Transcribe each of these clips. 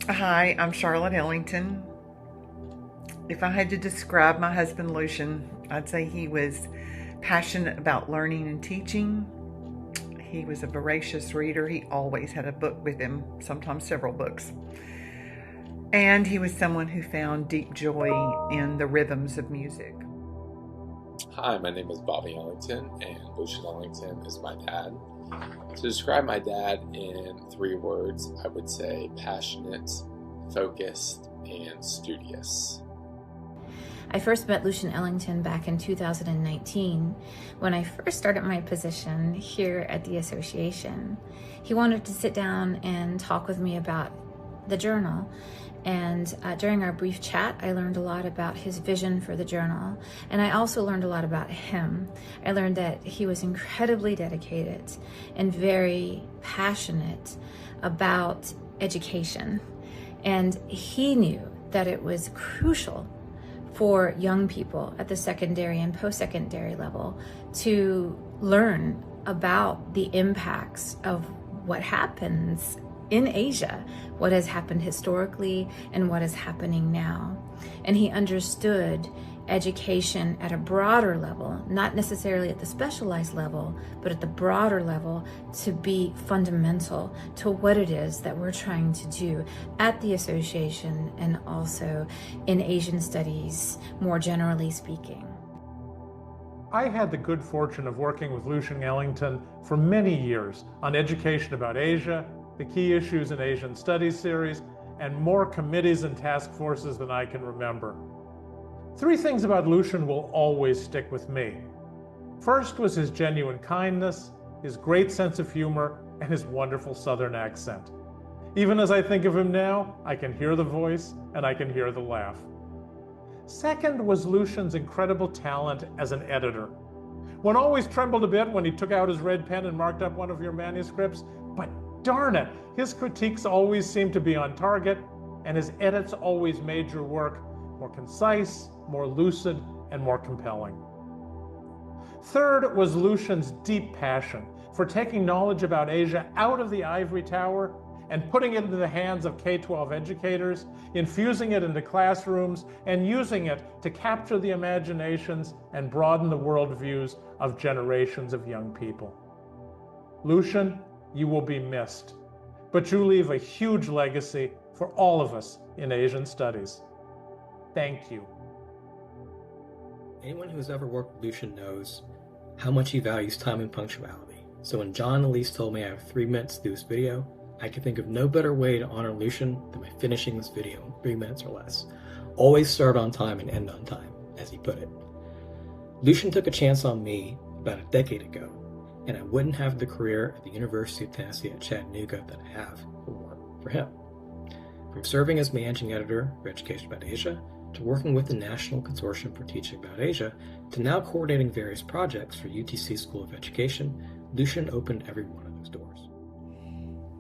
Hi, I'm Charlotte Ellington. If I had to describe my husband Lucien, I'd say he was passionate about learning and teaching. He was a voracious reader. He always had a book with him, sometimes several books. And he was someone who found deep joy in the rhythms of music. Hi, my name is Bobby Ellington, and Lucien Ellington is my dad. To describe my dad in 3 words, I would say passionate, focused, and studious. I first met Lucien Ellington back in 2019 when I first started my position here at the association. He wanted to sit down and talk with me about the journal. And during our brief chat, I learned a lot about his vision for the journal. And I also learned a lot about him. I learned that he was incredibly dedicated and very passionate about education. And he knew that it was crucial for young people at the secondary and post-secondary level to learn about the impacts of what happens in Asia, what has happened historically and what is happening now. And he understood education at a broader level, not necessarily at the specialized level, but at the broader level, to be fundamental to what it is that we're trying to do at the association and also in Asian studies, more generally speaking. I had the good fortune of working with Lucien Ellington for many years on education about Asia, the Key Issues in Asian Studies series, and more committees and task forces than I can remember. 3 things about Lucien will always stick with me. First was his genuine kindness, his great sense of humor, and his wonderful Southern accent. Even as I think of him now, I can hear the voice and I can hear the laugh. Second was Lucien's incredible talent as an editor. One always trembled a bit when he took out his red pen and marked up one of your manuscripts, but darn it, his critiques always seemed to be on target, and his edits always made your work more concise, more lucid, and more compelling. Third was Lucien's deep passion for taking knowledge about Asia out of the ivory tower and putting it into the hands of K-12 educators, infusing it into classrooms, and using it to capture the imaginations and broaden the worldviews of generations of young people. Lucien, you will be missed, but you leave a huge legacy for all of us in Asian studies. Thank you. Anyone who has ever worked with Lucien knows how much he values time and punctuality. So when John and Elise told me I have 3 minutes to do this video, I could think of no better way to honor Lucien than by finishing this video in 3 minutes or less. Always start on time and end on time, as he put it. Lucien took a chance on me about a decade ago, and I wouldn't have the career at the University of Tennessee at Chattanooga that I have for him. From serving as managing editor for Education About Asia, to working with the National Consortium for Teaching About Asia, to now coordinating various projects for UTC School of Education, Lucien opened every one of those doors.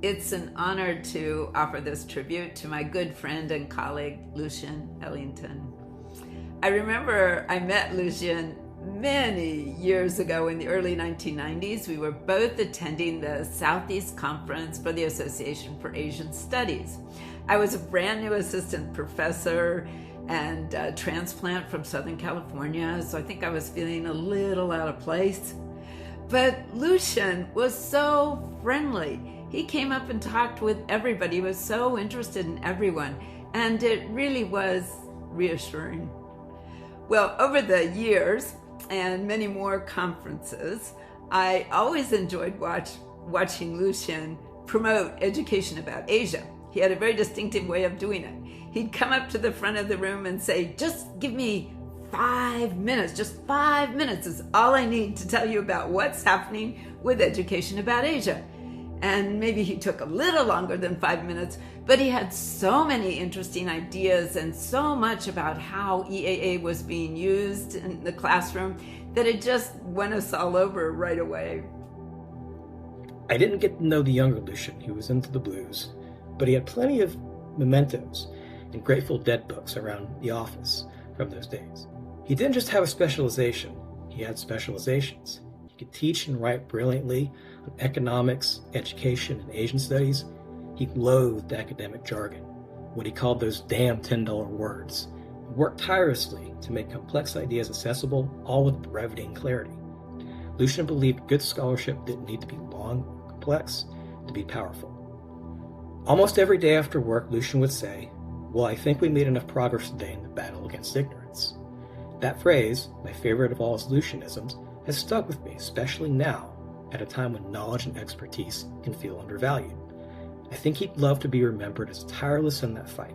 It's an honor to offer this tribute to my good friend and colleague, Lucien Ellington. I remember I met Lucien many years ago in the early 1990s. We were both attending the Southeast Conference for the Association for Asian Studies. I was a brand new assistant professor and a transplant from Southern California, so I think I was feeling a little out of place. But Lucien was so friendly. He came up and talked with everybody. He was so interested in everyone, and it really was reassuring. Well, over the years and many more conferences, I always enjoyed watching Lucien promote Education About Asia. He had a very distinctive way of doing it. He'd come up to the front of the room and say, just give me 5 minutes, just 5 minutes is all I need to tell you about what's happening with Education About Asia. And maybe he took a little longer than 5 minutes, but he had so many interesting ideas and so much about how EAA was being used in the classroom that it just won us all over right away. I didn't get to know the younger Lucien, who was into the blues, but he had plenty of mementos and Grateful Dead books around the office from those days. He didn't just have a specialization, he had specializations. He could teach and write brilliantly on economics, education, and Asian studies. He loathed academic jargon. what he called those damn $10 words, and worked tirelessly to make complex ideas accessible, all with brevity and clarity. Lucien believed good scholarship didn't need to be long or complex to be powerful. Almost every day after work, Lucien would say, "Well, I think we made enough progress today in the battle against ignorance." That phrase, my favorite of all his Lucianisms, has stuck with me, especially now, at a time when knowledge and expertise can feel undervalued. I think he'd love to be remembered as tireless in that fight,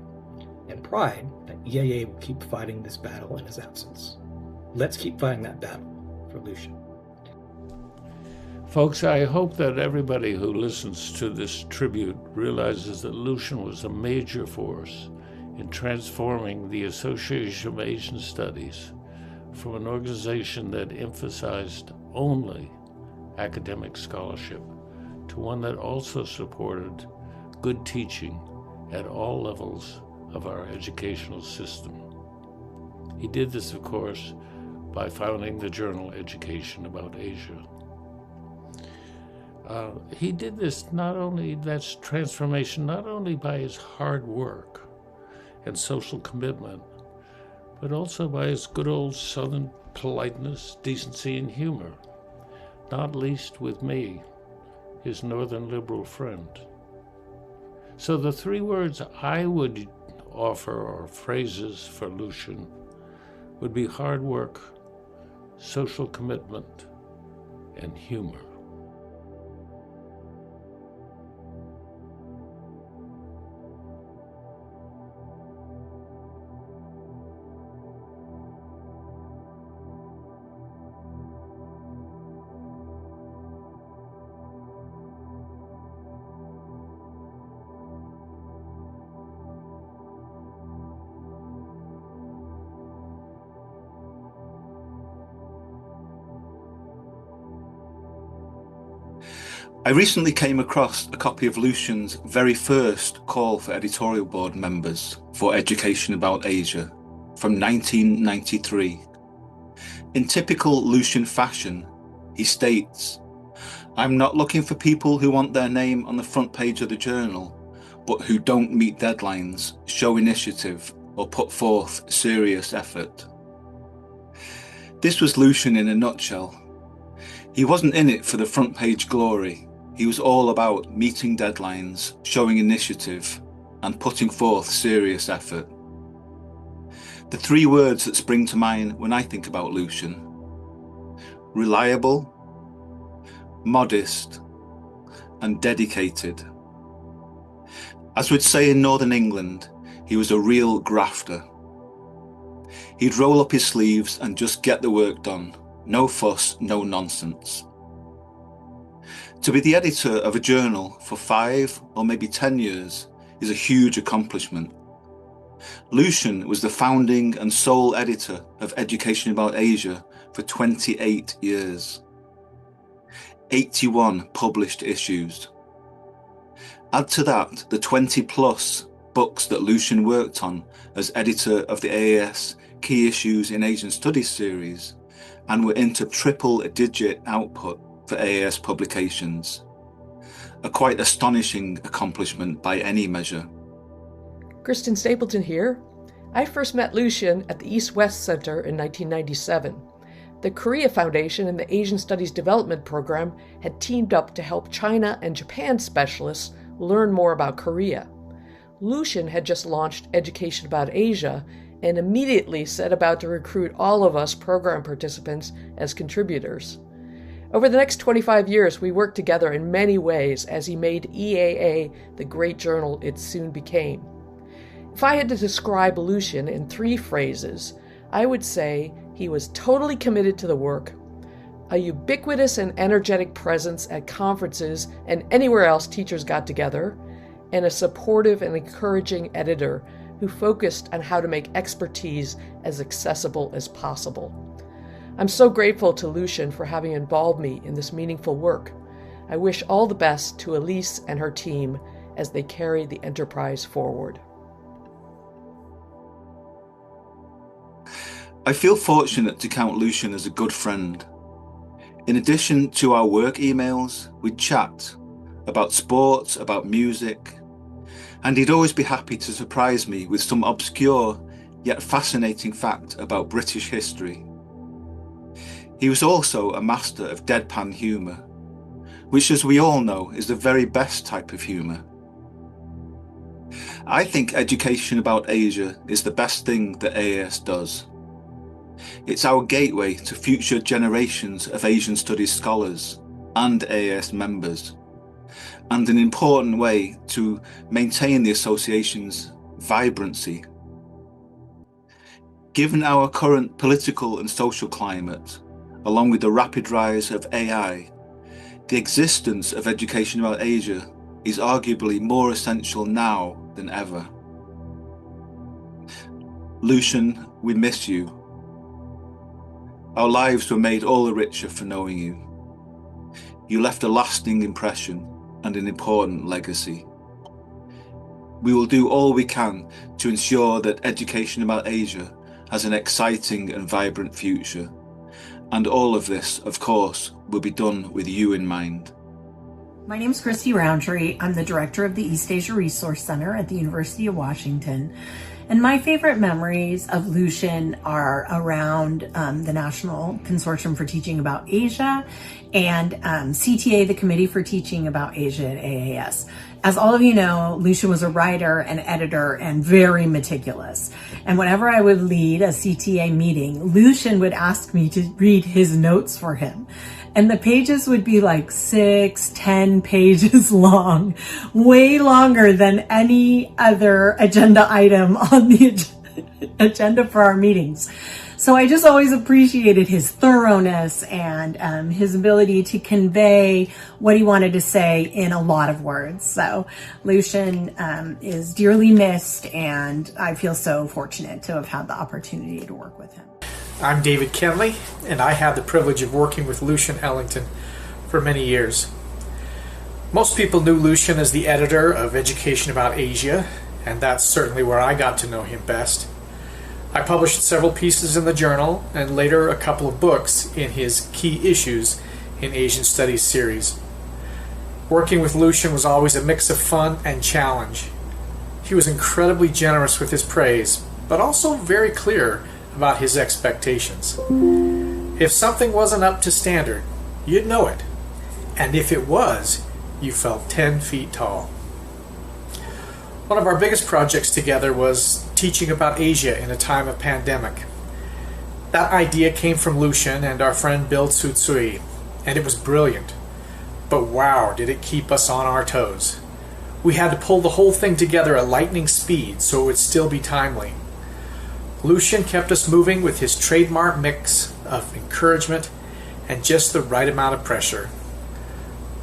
and pride that EAA will keep fighting this battle in his absence. Let's keep fighting that battle for Lucien. Folks, I hope that everybody who listens to this tribute realizes that Lucien was a major force in transforming the Association of Asian Studies from an organization that emphasized only academic scholarship to one that also supported good teaching at all levels of our educational system. He did this, of course, by founding the journal Education About Asia. He did this that's transformation, not only by his hard work and social commitment, but also by his good old Southern politeness, decency, and humor, not least with me, his Northern liberal friend. So the three words I would offer, or phrases for Lucien, would be hard work, social commitment, and humor. I recently came across a copy of Lucien's very first call for editorial board members for Education About Asia from 1993. In typical Lucien fashion, he states, "I'm not looking for people who want their name on the front page of the journal, but who don't meet deadlines, show initiative, or put forth serious effort." This was Lucien in a nutshell. He wasn't in it for the front page glory. He was all about meeting deadlines, showing initiative, and putting forth serious effort. The three words that spring to mind when I think about Lucien: reliable, modest, and dedicated. As we'd say in Northern England, he was a real grafter. He'd roll up his sleeves and just get the work done. No fuss, no nonsense. To be the editor of a journal for 5 or maybe 10 years is a huge accomplishment. Lucien was the founding and sole editor of Education About Asia for 28 years. 81 published issues. Add to that the 20+ books that Lucien worked on as editor of the AAS Key Issues in Asian Studies series, and were into triple-digit output for AAS publications. A quite astonishing accomplishment by any measure. Kristen Stapleton here. I first met Lucien at the East-West Center in 1997. The Korea Foundation and the Asian Studies Development Program had teamed up to help China and Japan specialists learn more about Korea. Lucien had just launched Education About Asia and immediately set about to recruit all of us program participants as contributors. Over the next 25 years, we worked together in many ways as he made EAA the great journal it soon became. If I had to describe Lucien in 3 phrases, I would say he was totally committed to the work, a ubiquitous and energetic presence at conferences and anywhere else teachers got together, and a supportive and encouraging editor who focused on how to make expertise as accessible as possible. I'm so grateful to Lucien for having involved me in this meaningful work. I wish all the best to Elise and her team as they carry the enterprise forward. I feel fortunate to count Lucien as a good friend. In addition to our work emails, we'd chat about sports, about music, and he'd always be happy to surprise me with some obscure yet fascinating fact about British history. He was also a master of deadpan humour, which, as we all know, is the very best type of humour. I think education about Asia is the best thing that AAS does. It's our gateway to future generations of Asian studies scholars and AAS members, and an important way to maintain the association's vibrancy. Given our current political and social climate, along with the rapid rise of AI, the existence of education about Asia is arguably more essential now than ever. Lucien, we miss you. Our lives were made all the richer for knowing you. You left a lasting impression and an important legacy. We will do all we can to ensure that education about Asia has an exciting and vibrant future. And all of this, of course, will be done with you in mind. My name is Christy Roundtree. I'm the director of the East Asia Resource Center at the University of Washington. And my favorite memories of Lucien are around the National Consortium for Teaching About Asia and CTA, the Committee for Teaching About Asia at AAS. As all of you know, Lucien was a writer and editor and very meticulous. And whenever I would lead a CTA meeting, Lucien would ask me to read his notes for him. And the pages would be like 6-10 pages long, way longer than any other agenda item on the agenda for our meetings. So I just always appreciated his thoroughness and his ability to convey what he wanted to say in a lot of words. So Lucien is dearly missed, and I feel so fortunate to have had the opportunity to work with him. I'm David Kenley, and I had the privilege of working with Lucien Ellington for many years. Most people knew Lucien as the editor of Education About Asia, and that's certainly where I got to know him best. I published several pieces in the journal, and later a couple of books in his Key Issues in Asian Studies series. Working with Lucien was always a mix of fun and challenge. He was incredibly generous with his praise, but also very clear about his expectations. If something wasn't up to standard, you'd know it. And if it was, you felt 10 feet tall. One of our biggest projects together was teaching about Asia in a time of pandemic. That idea came from Lucien and our friend Bill Tsutsui, and it was brilliant. But wow, did it keep us on our toes. We had to pull the whole thing together at lightning speed so it would still be timely. Lucien kept us moving with his trademark mix of encouragement and just the right amount of pressure.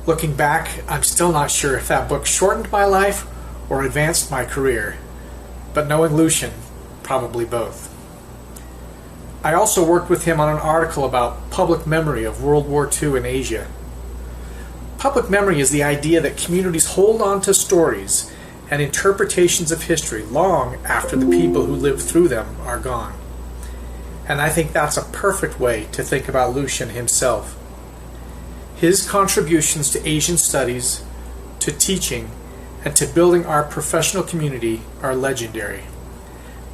Looking back, I'm still not sure if that book shortened my life or advanced my career, but knowing Lucien, probably both. I also worked with him on an article about public memory of World War II in Asia. Public memory is the idea that communities hold on to stories and interpretations of history long after the people who lived through them are gone. And I think that's a perfect way to think about Lucien himself. His contributions to Asian studies, to teaching, and to building our professional community are legendary.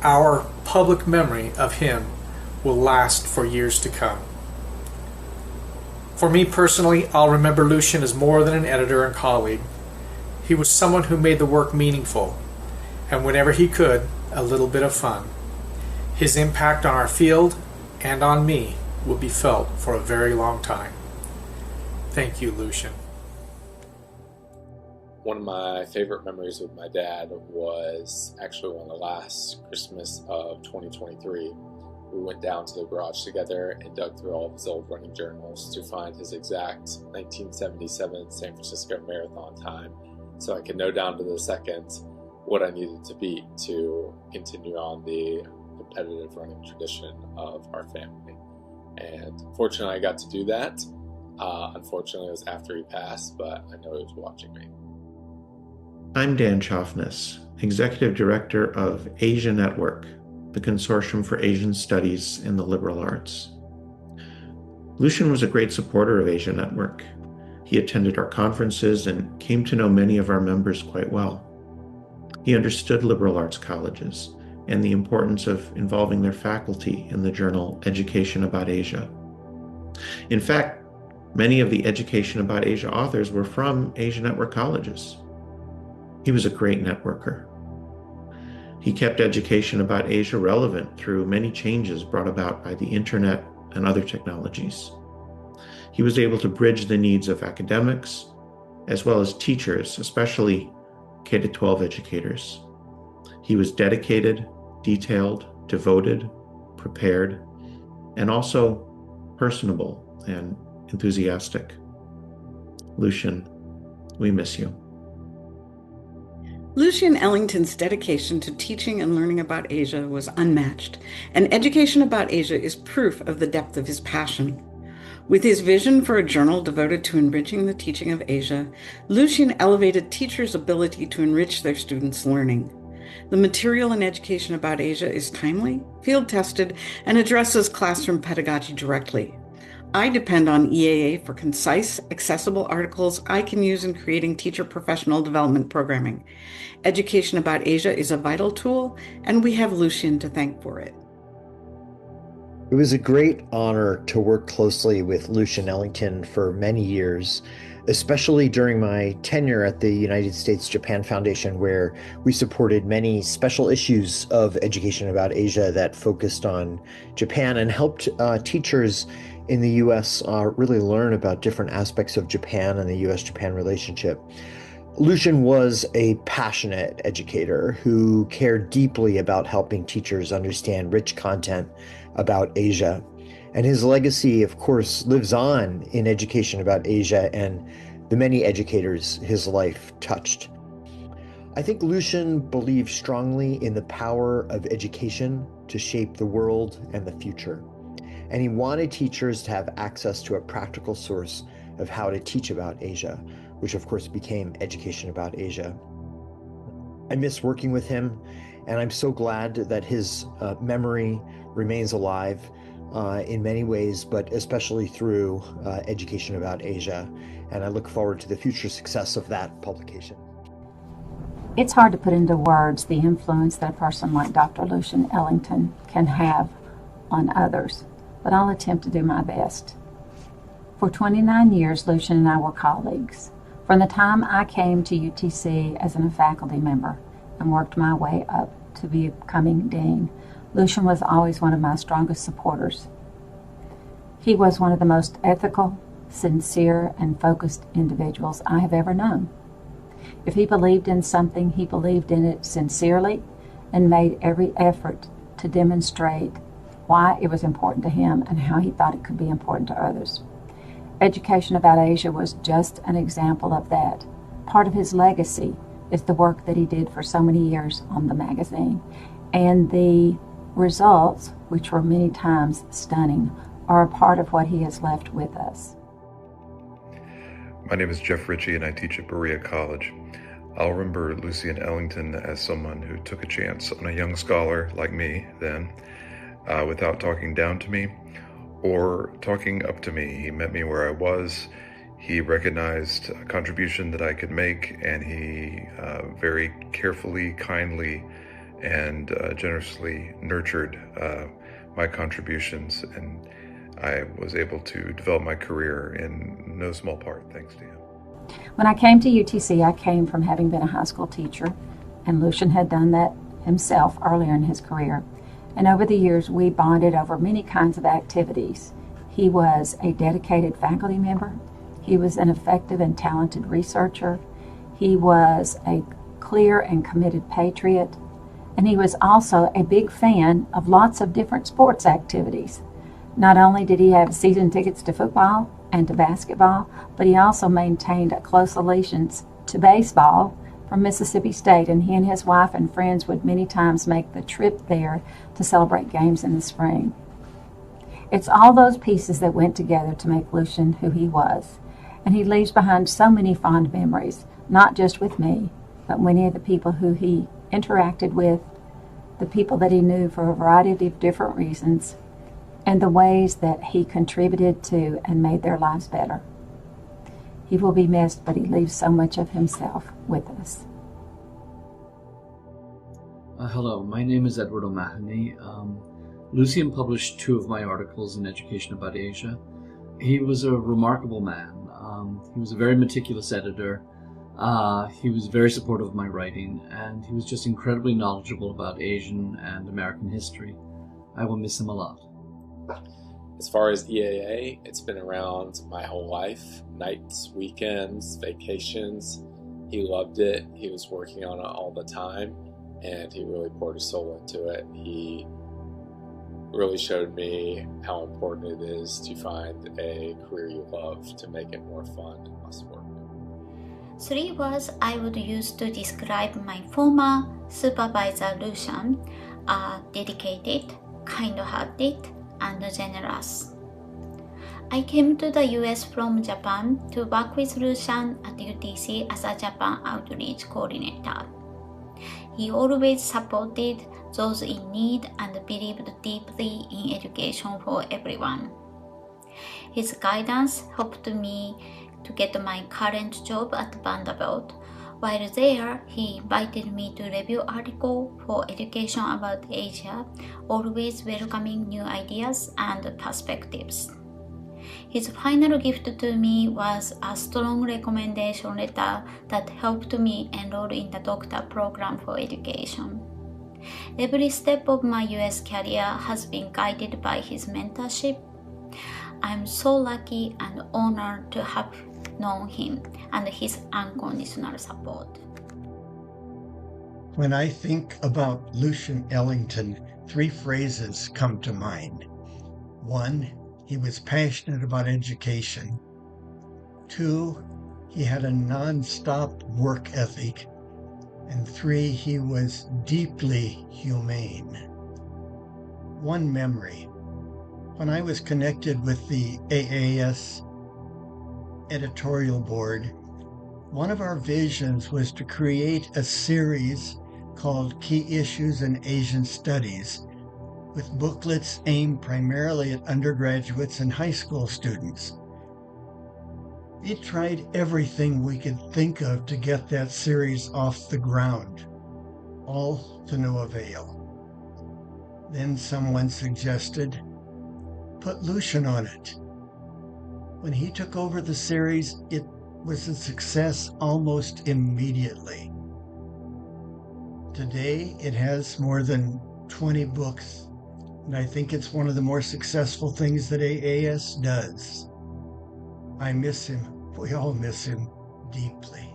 Our public memory of him will last for years to come. For me personally, I'll remember Lucien as more than an editor and colleague. He was someone who made the work meaningful, and whenever he could, a little bit of fun. His impact on our field and on me will be felt for a very long time. Thank you, Lucien. One of my favorite memories with my dad was actually on the last Christmas of 2023. We went down to the garage together and dug through all of his old running journals to find his exact 1977 San Francisco Marathon time, so I could know down to the second what I needed to beat to continue on the competitive running tradition of our family. And fortunately I got to do that. Unfortunately it was after he passed, but I know he was watching me. I'm Dan Choffness, Executive Director of Asia Network, the Consortium for Asian Studies in the Liberal Arts. Lucien was a great supporter of Asia Network. He attended our conferences and came to know many of our members quite well. He understood liberal arts colleges and the importance of involving their faculty in the journal Education About Asia. In fact, many of the Education About Asia authors were from Asia Network colleges. He was a great networker. He kept Education About Asia relevant through many changes brought about by the internet and other technologies. He was able to bridge the needs of academics as well as teachers, especially K-12 educators. He was dedicated, detailed, devoted, prepared, and also personable and enthusiastic. Lucien, we miss you. Lucien Ellington's dedication to teaching and learning about Asia was unmatched, and Education About Asia is proof of the depth of his passion. With his vision for a journal devoted to enriching the teaching of Asia, Lucien elevated teachers' ability to enrich their students' learning. The material in Education About Asia is timely, field-tested, and addresses classroom pedagogy directly. I depend on EAA for concise, accessible articles I can use in creating teacher professional development programming. Education About Asia is a vital tool, and we have Lucien to thank for it. It was a great honor to work closely with Lucien Ellington for many years, especially during my tenure at the United States-Japan Foundation, where we supported many special issues of Education About Asia that focused on Japan and helped teachers in the U.S. Really learn about different aspects of Japan and the U.S.-Japan relationship. Lucien was a passionate educator who cared deeply about helping teachers understand rich content about Asia. And his legacy, of course, lives on in Education About Asia and the many educators his life touched. I think Lucien believed strongly in the power of education to shape the world and the future. And he wanted teachers to have access to a practical source of how to teach about Asia, which of course became Education About Asia. I miss working with him, and I'm so glad that his memory remains alive in many ways, but especially through Education About Asia. And I look forward to the future success of that publication. It's hard to put into words the influence that a person like Dr. Lucien Ellington can have on others, but I'll attempt to do my best. For 29 years, Lucien and I were colleagues. From the time I came to UTC as a faculty member and worked my way up to becoming dean, Lucien was always one of my strongest supporters. He was one of the most ethical, sincere, and focused individuals I have ever known. If he believed in something, he believed in it sincerely and made every effort to demonstrate why it was important to him and how he thought it could be important to others. Education About Asia was just an example of that. Part of his legacy is the work that he did for so many years on the magazine, and the results, which were many times stunning, are a part of what he has left with us. My name is Jeff Ritchie and I teach at Berea College. I'll remember Lucien Ellington as someone who took a chance on a young scholar like me then, without talking down to me or talking up to me. He met me where I was. He recognized a contribution that I could make, and he very carefully, kindly, and generously nurtured my contributions, and I was able to develop my career in no small part thanks to him. When I came to UTC, I came from having been a high school teacher, and Lucien had done that himself earlier in his career. And over the years, we bonded over many kinds of activities. He was a dedicated faculty member. He was an effective and talented researcher. He was a clear and committed patriot. And he was also a big fan of lots of different sports activities. Not only did he have season tickets to football and to basketball, but he also maintained a close allegiance to baseball from Mississippi State, and he and his wife and friends would many times make the trip there to celebrate games in the spring. It's all those pieces that went together to make Lucien who he was, and he leaves behind so many fond memories, not just with me, but many of the people who he interacted with, the people that he knew for a variety of different reasons, and the ways that he contributed to and made their lives better. He will be missed, but he leaves so much of himself with us. Hello, my name is Edward O'Mahony. Lucien published 2 of my articles in Education About Asia. He was a remarkable man. He was a very meticulous editor. He was very supportive of my writing, and he was just incredibly knowledgeable about Asian and American history. I will miss him a lot. As far as EAA, it's been around my whole life. Nights, weekends, vacations. He loved it. He was working on it all the time, and he really poured his soul into it. He really showed me how important it is to find a career you love to make it more fun and less work. 3 words I would use to describe my former supervisor Lucien are dedicated, kind-hearted, and generous. I came to the US from Japan to work with Lucien at UTC as a Japan Outreach Coordinator. He always supported those in need and believed deeply in education for everyone. His guidance helped me to get my current job at Vanderbilt. While there, he invited me to review articles for Education About Asia, always welcoming new ideas and perspectives. His final gift to me was a strong recommendation letter that helped me enroll in the doctor program for education. Every step of my US career has been guided by his mentorship. I'm so lucky and honored to have known him and his unconditional support. When I think about Lucien Ellington, 3 phrases come to mind. 1, he was passionate about education. 2, he had a non-stop work ethic. And 3, he was deeply humane. One memory. When I was connected with the AAS editorial board, one of our visions was to create a series called Key Issues in Asian Studies, with booklets aimed primarily at undergraduates and high school students. We tried everything we could think of to get that series off the ground, all to no avail. Then someone suggested, put Lucien on it. When he took over the series, it was a success almost immediately. Today, it has more than 20 books, and I think it's one of the more successful things that AAS does. I miss him. We all miss him deeply.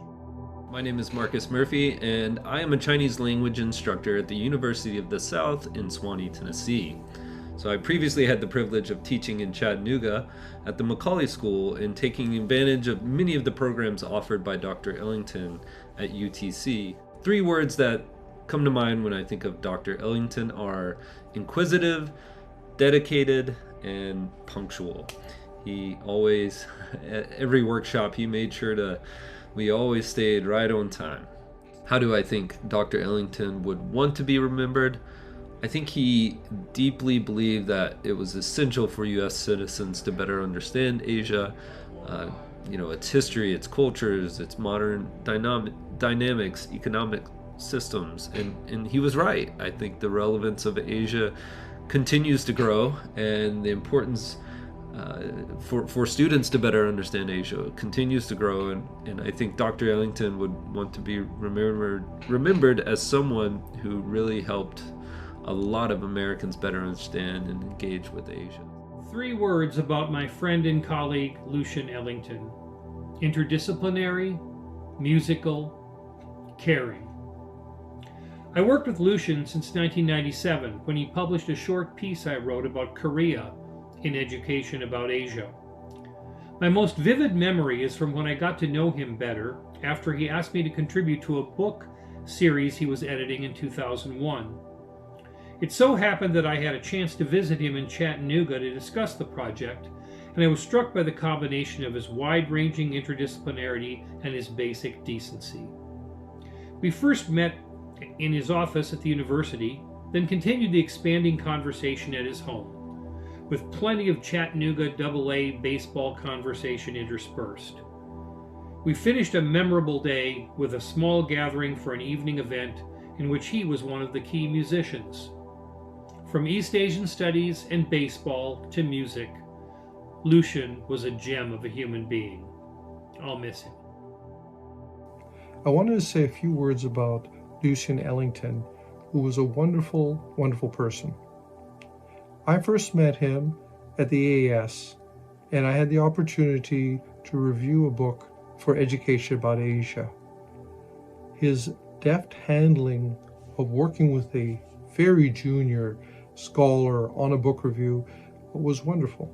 My name is Marcus Murphy, and I am a Chinese language instructor at the University of the South in Swanee, Tennessee. So I previously had the privilege of teaching in Chattanooga at the Macaulay School and taking advantage of many of the programs offered by Dr. Ellington at UTC. 3 words that come to mind when I think of Dr. Ellington are inquisitive, dedicated, and punctual. He always, at every workshop, he made sure we always stayed right on time. How do I think Dr. Ellington would want to be remembered? I think he deeply believed that it was essential for U.S. citizens to better understand Asia, its history, its cultures, its modern dynamics, economic systems, and he was right. I think the relevance of Asia continues to grow, and the importance for students to better understand Asia continues to grow, and I think Dr. Ellington would want to be remembered as someone who really helped a lot of Americans better understand and engage with Asia. 3 words about my friend and colleague Lucien Ellington: interdisciplinary, musical, caring. I worked with Lucien since 1997 when he published a short piece I wrote about Korea in Education About Asia. My most vivid memory is from when I got to know him better after he asked me to contribute to a book series he was editing in 2001. It so happened that I had a chance to visit him in Chattanooga to discuss the project, and I was struck by the combination of his wide-ranging interdisciplinarity and his basic decency. We first met in his office at the university, then continued the expanding conversation at his home, with plenty of Chattanooga AA baseball conversation interspersed. We finished a memorable day with a small gathering for an evening event in which he was one of the key musicians. From East Asian studies and baseball to music, Lucien was a gem of a human being. I'll miss him. I wanted to say a few words about Lucien Ellington, who was a wonderful, wonderful person. I first met him at the AAS, and I had the opportunity to review a book for Education About Asia. His deft handling of working with a very junior scholar on a book review was wonderful.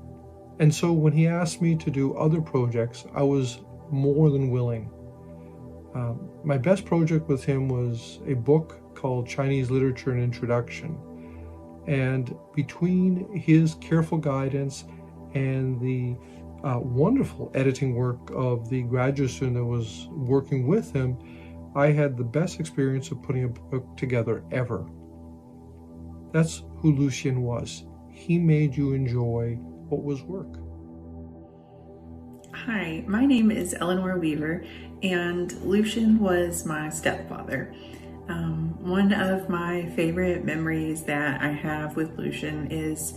And so when he asked me to do other projects, I was more than willing. My best project with him was a book called Chinese Literature and Introduction. And between his careful guidance and the wonderful editing work of the graduate student that was working with him, I had the best experience of putting a book together ever. That's who Lucien was. He made you enjoy what was work. Hi, my name is Eleanor Weaver, and Lucien was my stepfather. One of my favorite memories that I have with Lucien is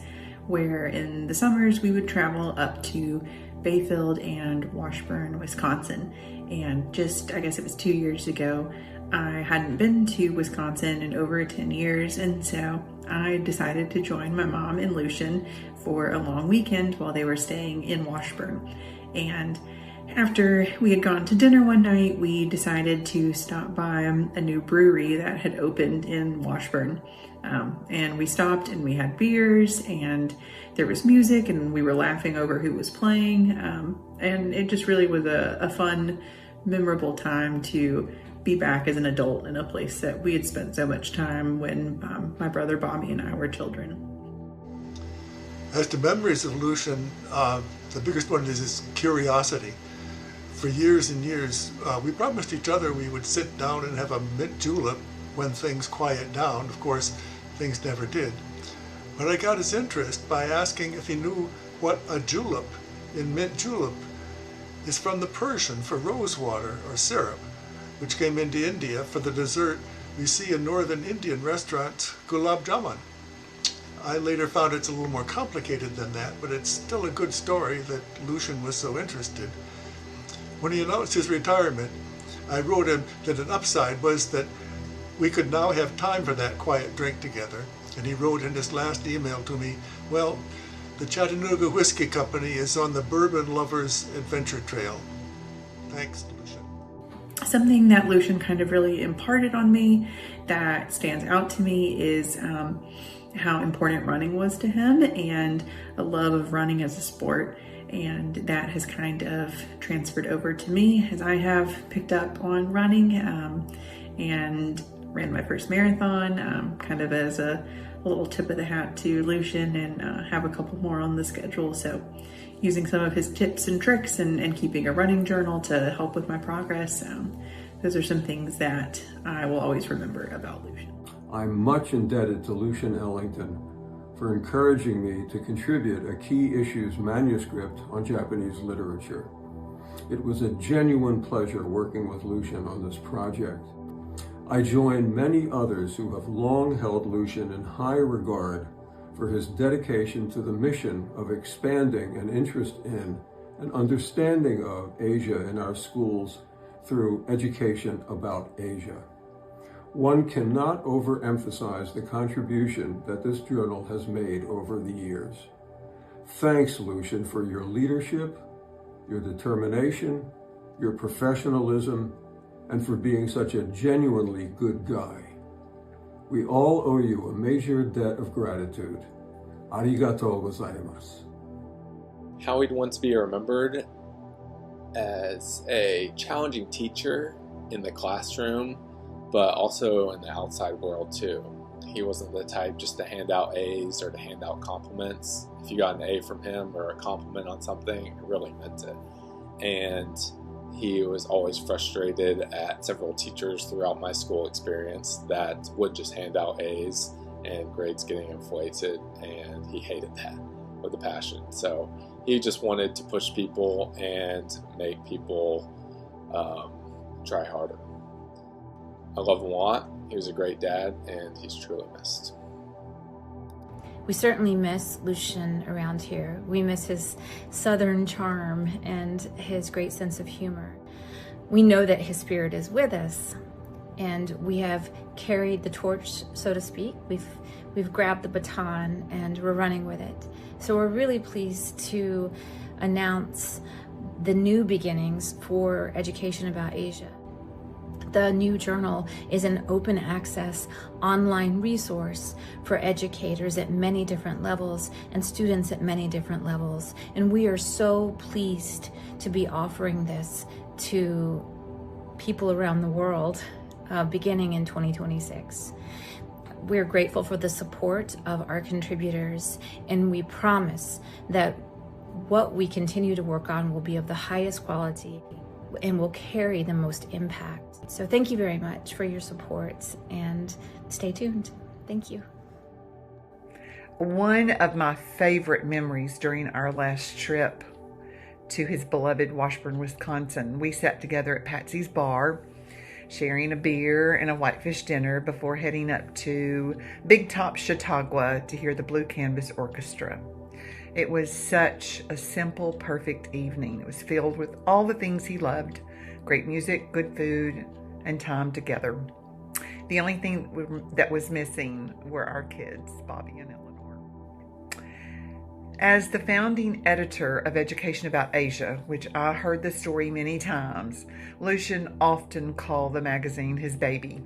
where in the summers we would travel up to Bayfield and Washburn, Wisconsin. And just, I guess it was 2 years ago, I hadn't been to Wisconsin in over 10 years, and so I decided to join my mom and Lucien for a long weekend while they were staying in Washburn. And after we had gone to dinner one night, we decided to stop by a new brewery that had opened in Washburn. And we stopped and we had beers and there was music and we were laughing over who was playing. And it just really was a fun, memorable time to be back as an adult in a place that we had spent so much time when my brother Bobby and I were children. As to memories of Lucien, the biggest one is his curiosity. For years and years, we promised each other we would sit down and have a mint julep when things quiet down. Of course, things never did. But I got his interest by asking if he knew what a julep in mint julep is from the Persian for rose water or syrup, which came into India for the dessert we see in northern Indian restaurants, gulab jamun. I later found it's a little more complicated than that, but it's still a good story that Lucien was so interested. When he announced his retirement, I wrote him that an upside was that we could now have time for that quiet drink together. And he wrote in his last email to me, well, the Chattanooga Whiskey Company is on the bourbon lover's adventure trail. Thanks, Lucien. Something that Lucien kind of really imparted on me that stands out to me is how important running was to him and a love of running as a sport. And that has kind of transferred over to me as I have picked up on running and ran my first marathon, kind of as a little tip of the hat to Lucien, and have a couple more on the schedule. So using some of his tips and tricks and keeping a running journal to help with my progress, those are some things that I will always remember about Lucien. I'm much indebted to Lucien Ellington for encouraging me to contribute a key issues manuscript on Japanese literature. It was a genuine pleasure working with Lucien on this project. I join many others who have long held Lucien in high regard for his dedication to the mission of expanding an interest in and understanding of Asia in our schools through education about Asia. One cannot overemphasize the contribution that this journal has made over the years. Thanks, Lucien, for your leadership, your determination, your professionalism, and for being such a genuinely good guy. We all owe you a major debt of gratitude. Arigatou gozaimasu. How he'd once be remembered as a challenging teacher in the classroom, but also in the outside world too. He wasn't the type just to hand out A's or to hand out compliments. If you got an A from him or a compliment on something, it really meant it. And he was always frustrated at several teachers throughout my school experience that would just hand out A's and grades getting inflated, and he hated that with a passion. So he just wanted to push people and make people try harder. I love him a lot, He was a great dad, and he's truly missed. We certainly miss Lucien around here. We miss his southern charm and his great sense of humor. We know that his spirit is with us, and we have carried the torch, so to speak. We've grabbed the baton and we're running with it. So we're really pleased to announce the new beginnings for Education About Asia. The new journal is an open access online resource for educators at many different levels and students at many different levels. And we are so pleased to be offering this to people around the world beginning in 2026. We're grateful for the support of our contributors, and we promise that what we continue to work on will be of the highest quality and will carry the most impact. So thank you very much for your support, and stay tuned. Thank you. One of my favorite memories during our last trip to his beloved Washburn, Wisconsin, we sat together at Patsy's Bar, sharing a beer and a whitefish dinner before heading up to Big Top, Chautauqua to hear the Blue Canvas Orchestra. It was such a simple, perfect evening. It was filled with all the things he loved: great music, good food, and time together. The only thing that was missing were our kids, Bobby and Eleanor. As the founding editor of Education About Asia, which I heard the story many times, Lucien often called the magazine his baby.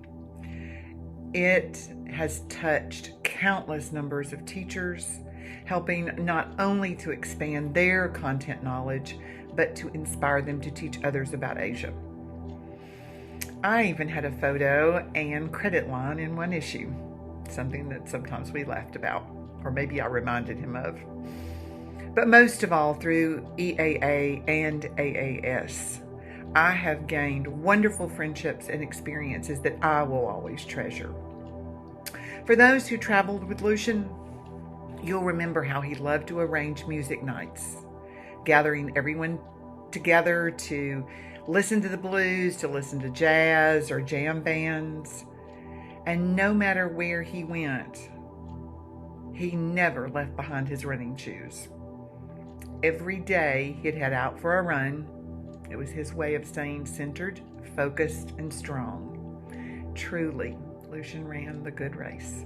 It has touched countless numbers of teachers, helping not only to expand their content knowledge, but to inspire them to teach others about Asia. I even had a photo and credit line in one issue, something that sometimes we laughed about, or maybe I reminded him of. But most of all, through EAA and AAS, I have gained wonderful friendships and experiences that I will always treasure. For those who traveled with Lucien, you'll remember how he loved to arrange music nights, gathering everyone together to listen to the blues, to listen to jazz or jam bands. And no matter where he went, he never left behind his running shoes. Every day he'd head out for a run. It was his way of staying centered, focused, and strong. Truly, Lucien ran the good race.